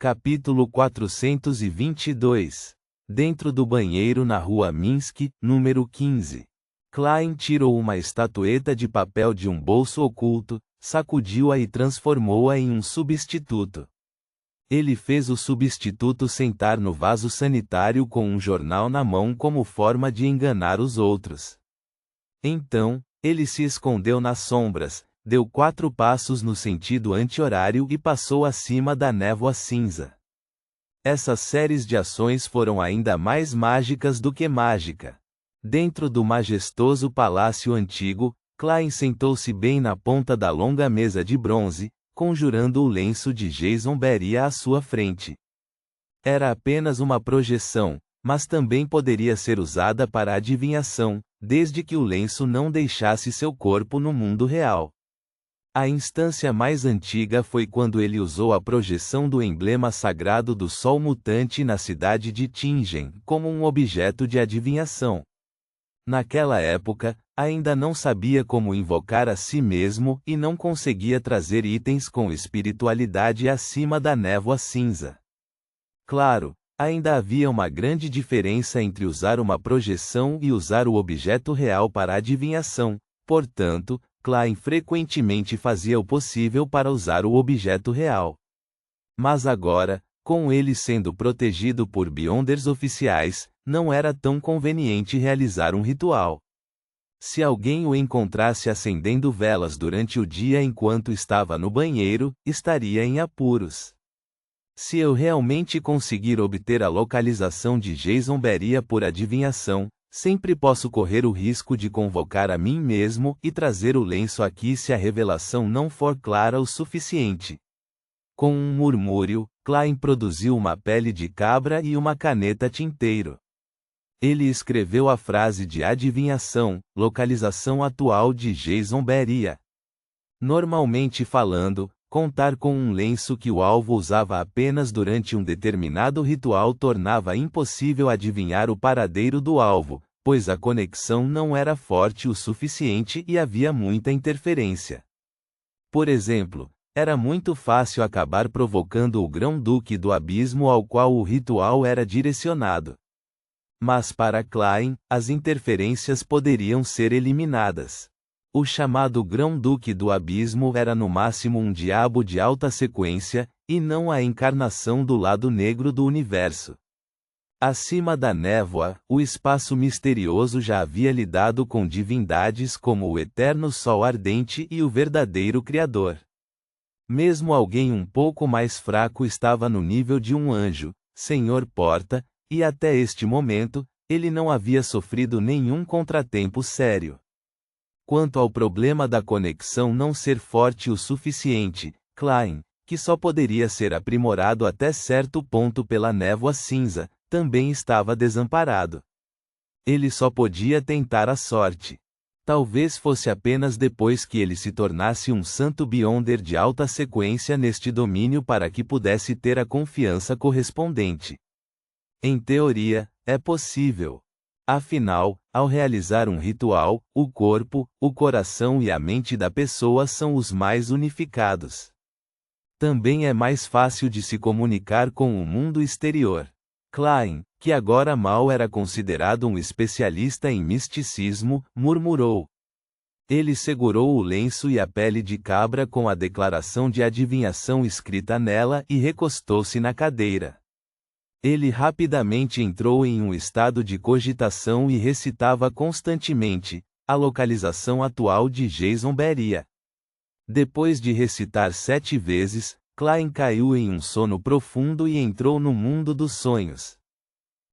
Capítulo 422. Dentro do banheiro na rua Minsk, número 15. Klein tirou uma estatueta de papel de um bolso oculto, sacudiu-a e transformou-a em um substituto. Ele fez o substituto sentar no vaso sanitário com um jornal na mão como forma de enganar os outros. Então, ele se escondeu nas sombras, deu 4 passos no sentido anti-horário e passou acima da névoa cinza. Essas séries de ações foram ainda mais mágicas do que mágica. Dentro do majestoso palácio antigo, Klein sentou-se bem na ponta da longa mesa de bronze, conjurando o lenço de Jason Beria à sua frente. Era apenas uma projeção, mas também poderia ser usada para adivinhação, desde que o lenço não deixasse seu corpo no mundo real. A instância mais antiga foi quando ele usou a projeção do emblema sagrado do Sol mutante na cidade de Tingen como um objeto de adivinhação. Naquela época, ainda não sabia como invocar a si mesmo e não conseguia trazer itens com espiritualidade acima da névoa cinza. Claro, ainda havia uma grande diferença entre usar uma projeção e usar o objeto real para adivinhação, portanto, Klein frequentemente fazia o possível para usar o objeto real. Mas agora, com ele sendo protegido por Beyonders oficiais, não era tão conveniente realizar um ritual. Se alguém o encontrasse acendendo velas durante o dia enquanto estava no banheiro, estaria em apuros. Se eu realmente conseguir obter a localização de Jason Beria por adivinhação, sempre posso correr o risco de convocar a mim mesmo e trazer o lenço aqui se a revelação não for clara o suficiente. Com um murmúrio, Klein produziu uma pele de cabra e uma caneta tinteiro. Ele escreveu a frase de adivinhação, localização atual de Jason Beria. Normalmente falando, contar com um lenço que o alvo usava apenas durante um determinado ritual tornava impossível adivinhar o paradeiro do alvo, pois a conexão não era forte o suficiente e havia muita interferência. Por exemplo, era muito fácil acabar provocando o grão-duque do abismo ao qual o ritual era direcionado. Mas para Klein, as interferências poderiam ser eliminadas. O chamado grão-duque do abismo era no máximo um diabo de alta sequência, e não a encarnação do lado negro do universo. Acima da névoa, o espaço misterioso já havia lidado com divindades como o eterno Sol ardente e o verdadeiro Criador. Mesmo alguém um pouco mais fraco estava no nível de um anjo, Senhor Porta, e até este momento, ele não havia sofrido nenhum contratempo sério. Quanto ao problema da conexão não ser forte o suficiente, Klein, que só poderia ser aprimorado até certo ponto pela névoa cinza, também estava desamparado. Ele só podia tentar a sorte. Talvez fosse apenas depois que ele se tornasse um santo Beyonder de alta sequência neste domínio para que pudesse ter a confiança correspondente. Em teoria, é possível. Afinal, ao realizar um ritual, o corpo, o coração e a mente da pessoa são os mais unificados. Também é mais fácil de se comunicar com o mundo exterior. Klein, que agora mal era considerado um especialista em misticismo, murmurou. Ele segurou o lenço e a pele de cabra com a declaração de adivinhação escrita nela e recostou-se na cadeira. Ele rapidamente entrou em um estado de cogitação e recitava constantemente a localização atual de Jason Beria. Depois de recitar 7 vezes, Klein caiu em um sono profundo e entrou no mundo dos sonhos.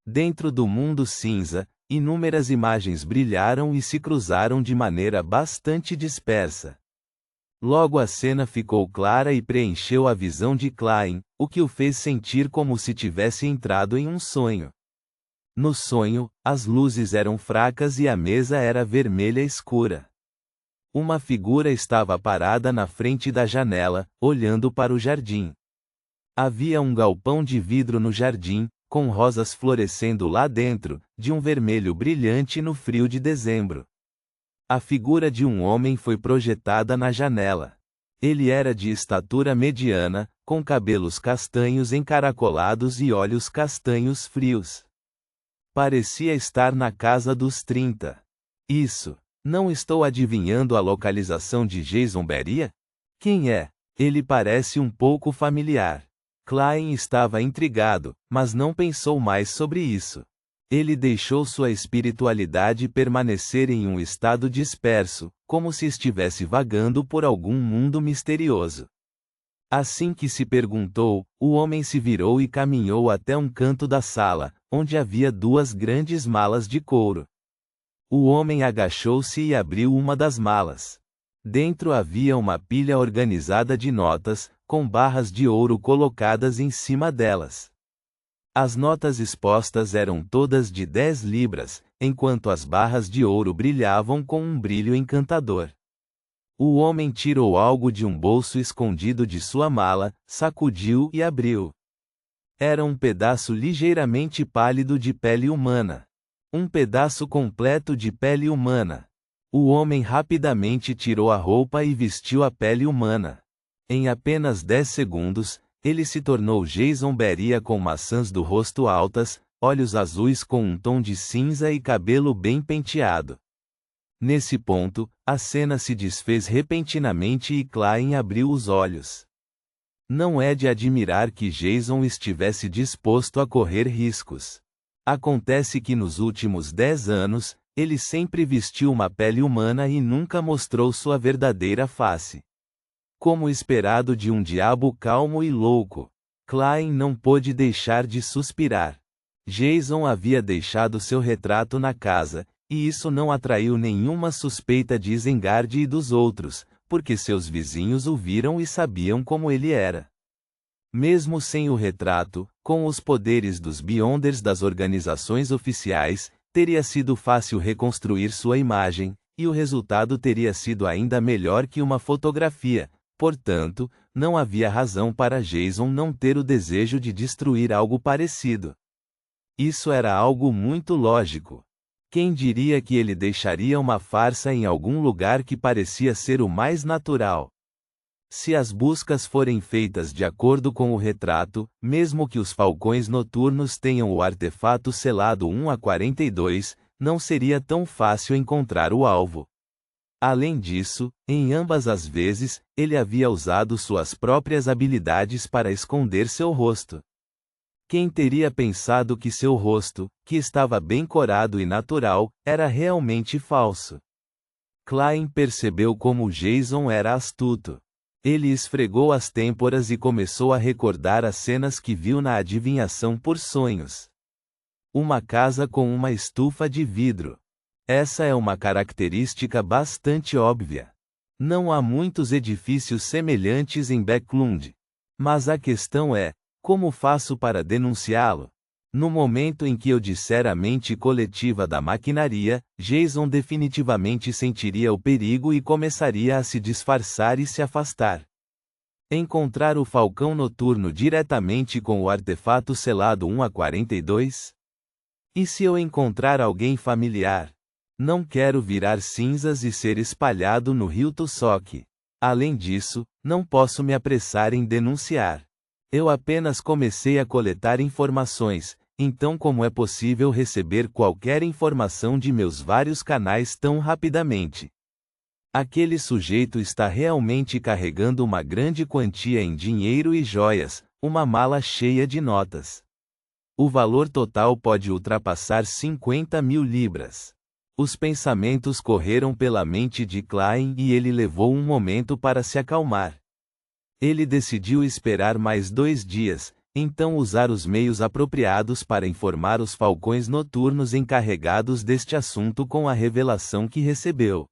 Dentro do mundo cinza, inúmeras imagens brilharam e se cruzaram de maneira bastante dispersa. Logo a cena ficou clara e preencheu a visão de Klein, o que o fez sentir como se tivesse entrado em um sonho. No sonho, as luzes eram fracas e a mesa era vermelha escura. Uma figura estava parada na frente da janela, olhando para o jardim. Havia um galpão de vidro no jardim, com rosas florescendo lá dentro, de um vermelho brilhante no frio de dezembro. A figura de um homem foi projetada na janela. Ele era de estatura mediana, com cabelos castanhos encaracolados e olhos castanhos frios. Parecia estar na casa dos 30. Isso. Não estou adivinhando a localização de Jason Beria? Quem é? Ele parece um pouco familiar. Klein estava intrigado, mas não pensou mais sobre isso. Ele deixou sua espiritualidade permanecer em um estado disperso, como se estivesse vagando por algum mundo misterioso. Assim que se perguntou, o homem se virou e caminhou até um canto da sala, onde havia duas grandes malas de couro. O homem agachou-se e abriu uma das malas. Dentro havia uma pilha organizada de notas, com barras de ouro colocadas em cima delas. As notas expostas eram todas de 10 libras, enquanto as barras de ouro brilhavam com um brilho encantador. O homem tirou algo de um bolso escondido de sua mala, sacudiu e abriu. Era um pedaço ligeiramente pálido de pele humana. Um pedaço completo de pele humana. O homem rapidamente tirou a roupa e vestiu a pele humana. Em apenas 10 segundos, ele se tornou Jason Beria com maçãs do rosto altas, olhos azuis com um tom de cinza e cabelo bem penteado. Nesse ponto, a cena se desfez repentinamente e Klein abriu os olhos. Não é de admirar que Jason estivesse disposto a correr riscos. Acontece que nos últimos 10 anos, ele sempre vestiu uma pele humana e nunca mostrou sua verdadeira face. Como esperado de um diabo calmo e louco, Klein não pôde deixar de suspirar. Jason havia deixado seu retrato na casa, e isso não atraiu nenhuma suspeita de Isengard e dos outros, porque seus vizinhos o viram e sabiam como ele era. Mesmo sem o retrato, com os poderes dos Beyonders das organizações oficiais, teria sido fácil reconstruir sua imagem, e o resultado teria sido ainda melhor que uma fotografia. Portanto, não havia razão para Jason não ter o desejo de destruir algo parecido. Isso era algo muito lógico. Quem diria que ele deixaria uma farsa em algum lugar que parecia ser o mais natural? Se as buscas forem feitas de acordo com o retrato, mesmo que os falcões noturnos tenham o artefato selado 1-42, não seria tão fácil encontrar o alvo. Além disso, em ambas as vezes, ele havia usado suas próprias habilidades para esconder seu rosto. Quem teria pensado que seu rosto, que estava bem corado e natural, era realmente falso? Klein percebeu como Jason era astuto. Ele esfregou as têmporas e começou a recordar as cenas que viu na adivinhação por sonhos. Uma casa com uma estufa de vidro. Essa é uma característica bastante óbvia. Não há muitos edifícios semelhantes em Backlund. Mas a questão é, como faço para denunciá-lo? No momento em que eu disser a mente coletiva da maquinaria, Jason definitivamente sentiria o perigo e começaria a se disfarçar e se afastar. Encontrar o falcão noturno diretamente com o artefato selado 1-42? E se eu encontrar alguém familiar? Não quero virar cinzas e ser espalhado no rio Tussock. Além disso, não posso me apressar em denunciar. Eu apenas comecei a coletar informações, então como é possível receber qualquer informação de meus vários canais tão rapidamente? Aquele sujeito está realmente carregando uma grande quantia em dinheiro e joias, uma mala cheia de notas. O valor total pode ultrapassar 50.000 libras. Os pensamentos correram pela mente de Klein e ele levou um momento para se acalmar. Ele decidiu esperar mais 2 dias, então usar os meios apropriados para informar os falcões noturnos encarregados deste assunto com a revelação que recebeu.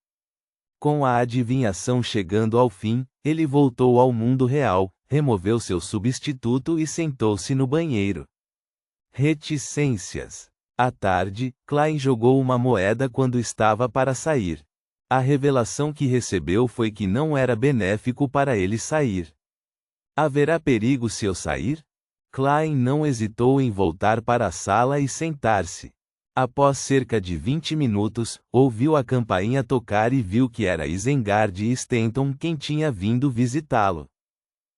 Com a adivinhação chegando ao fim, ele voltou ao mundo real, removeu seu substituto e sentou-se no banheiro. Reticências. À tarde, Klein jogou uma moeda quando estava para sair. A revelação que recebeu foi que não era benéfico para ele sair. Haverá perigo se eu sair? Klein não hesitou em voltar para a sala e sentar-se. Após cerca de 20 minutos, ouviu a campainha tocar e viu que era Isengard e Stanton quem tinha vindo visitá-lo.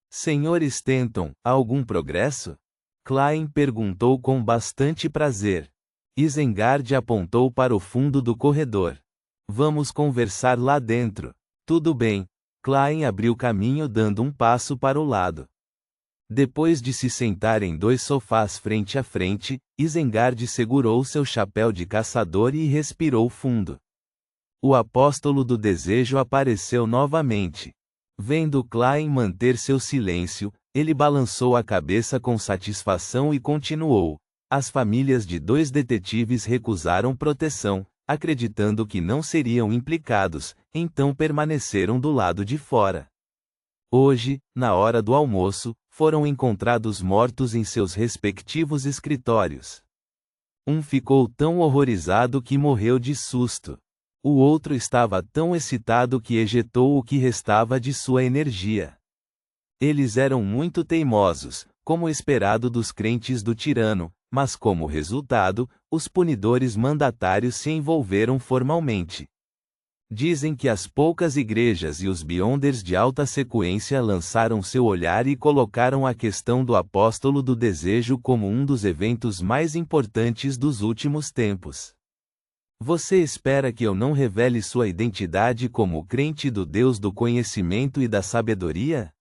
Senhor Stanton, há algum progresso? Klein perguntou com bastante prazer. Isengard apontou para o fundo do corredor. Vamos conversar lá dentro. Tudo bem. Klein abriu caminho dando um passo para o lado. Depois de se sentar em 2 sofás frente a frente, Isengard segurou seu chapéu de caçador e respirou fundo. O apóstolo do desejo apareceu novamente. Vendo Klein manter seu silêncio, ele balançou a cabeça com satisfação e continuou. As famílias de 2 detetives recusaram proteção, acreditando que não seriam implicados, então permaneceram do lado de fora. Hoje, na hora do almoço, foram encontrados mortos em seus respectivos escritórios. Um ficou tão horrorizado que morreu de susto. O outro estava tão excitado que ejetou o que restava de sua energia. Eles eram muito teimosos, como esperado dos crentes do tirano, mas como resultado, os punidores mandatários se envolveram formalmente. Dizem que as poucas igrejas e os Beyonders de alta sequência lançaram seu olhar e colocaram a questão do apóstolo do desejo como um dos eventos mais importantes dos últimos tempos. Você espera que eu não revele sua identidade como crente do Deus do conhecimento e da sabedoria?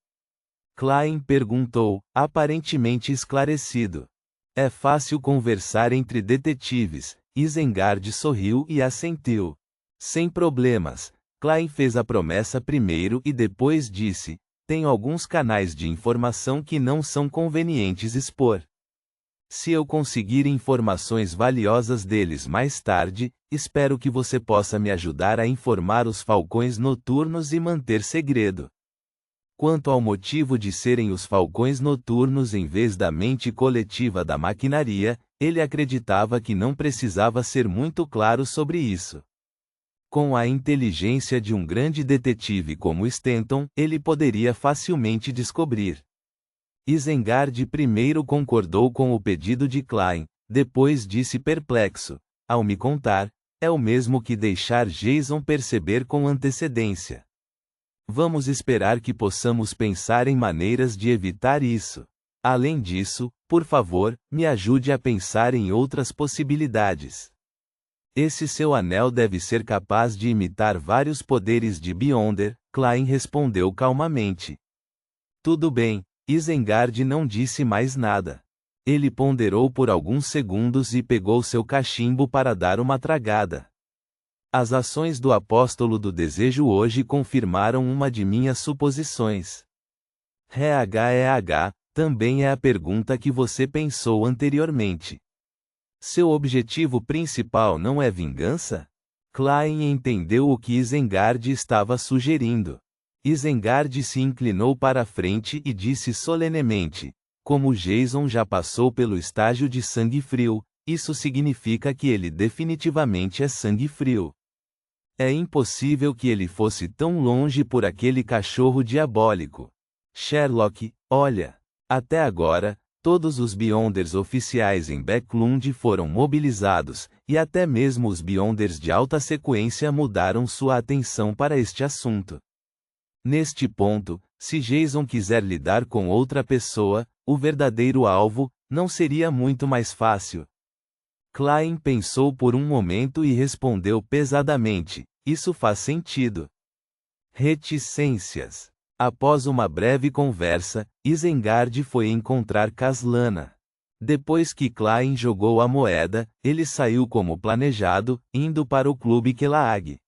Klein perguntou, aparentemente esclarecido. É fácil conversar entre detetives. Isengard sorriu e assentiu. Sem problemas. Klein fez a promessa primeiro e depois disse: tenho alguns canais de informação que não são convenientes expor. Se eu conseguir informações valiosas deles mais tarde, espero que você possa me ajudar a informar os falcões noturnos e manter segredo. Quanto ao motivo de serem os falcões noturnos em vez da mente coletiva da maquinaria, ele acreditava que não precisava ser muito claro sobre isso. Com a inteligência de um grande detetive como Stanton, ele poderia facilmente descobrir. Isengard primeiro concordou com o pedido de Klein, depois disse perplexo: ao me contar, é o mesmo que deixar Jason perceber com antecedência. Vamos esperar que possamos pensar em maneiras de evitar isso. Além disso, por favor, me ajude a pensar em outras possibilidades. Esse seu anel deve ser capaz de imitar vários poderes de Beyonder, Klein respondeu calmamente. Tudo bem, Isengard não disse mais nada. Ele ponderou por alguns segundos e pegou seu cachimbo para dar uma tragada. As ações do apóstolo do desejo hoje confirmaram uma de minhas suposições. Também é a pergunta que você pensou anteriormente. Seu objetivo principal não é vingança? Klein entendeu o que Isengard estava sugerindo. Isengard se inclinou para a frente e disse solenemente: como Jason já passou pelo estágio de sangue frio, isso significa que ele definitivamente é sangue frio. É impossível que ele fosse tão longe por aquele cachorro diabólico. Sherlock, olha. Até agora, todos os Beyonders oficiais em Backlund foram mobilizados, e até mesmo os Beyonders de alta sequência mudaram sua atenção para este assunto. Neste ponto, se Jason quiser lidar com outra pessoa, o verdadeiro alvo, não seria muito mais fácil? Klein pensou por um momento e respondeu pesadamente: isso faz sentido. Reticências. Após uma breve conversa, Isengard foi encontrar Kaslana. Depois que Klein jogou a moeda, ele saiu como planejado, indo para o Clube Kelag.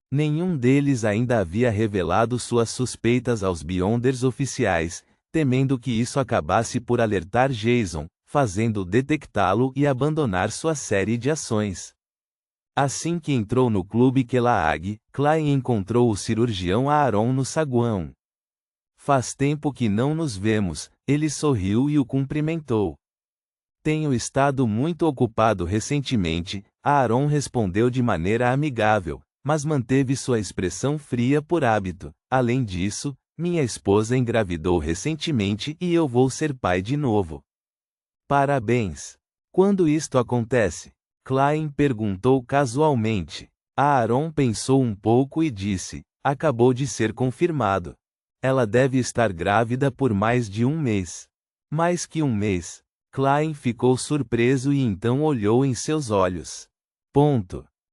Nenhum deles ainda havia revelado suas suspeitas aos Beyonders oficiais, temendo que isso acabasse por alertar Jason, fazendo detectá-lo e abandonar sua série de ações. Assim que entrou no Clube Kelag, Klein encontrou o cirurgião Aaron no saguão. Faz tempo que não nos vemos, ele sorriu e o cumprimentou. Tenho estado muito ocupado recentemente, Aaron respondeu de maneira amigável, mas manteve sua expressão fria por hábito. Além disso, minha esposa engravidou recentemente e eu vou ser pai de novo. Parabéns! Quando isto acontece? Klein perguntou casualmente. Aaron pensou um pouco e disse: acabou de ser confirmado. Ela deve estar grávida por mais de um mês. Mais que um mês. Klein ficou surpreso e então olhou em seus olhos. Ponto.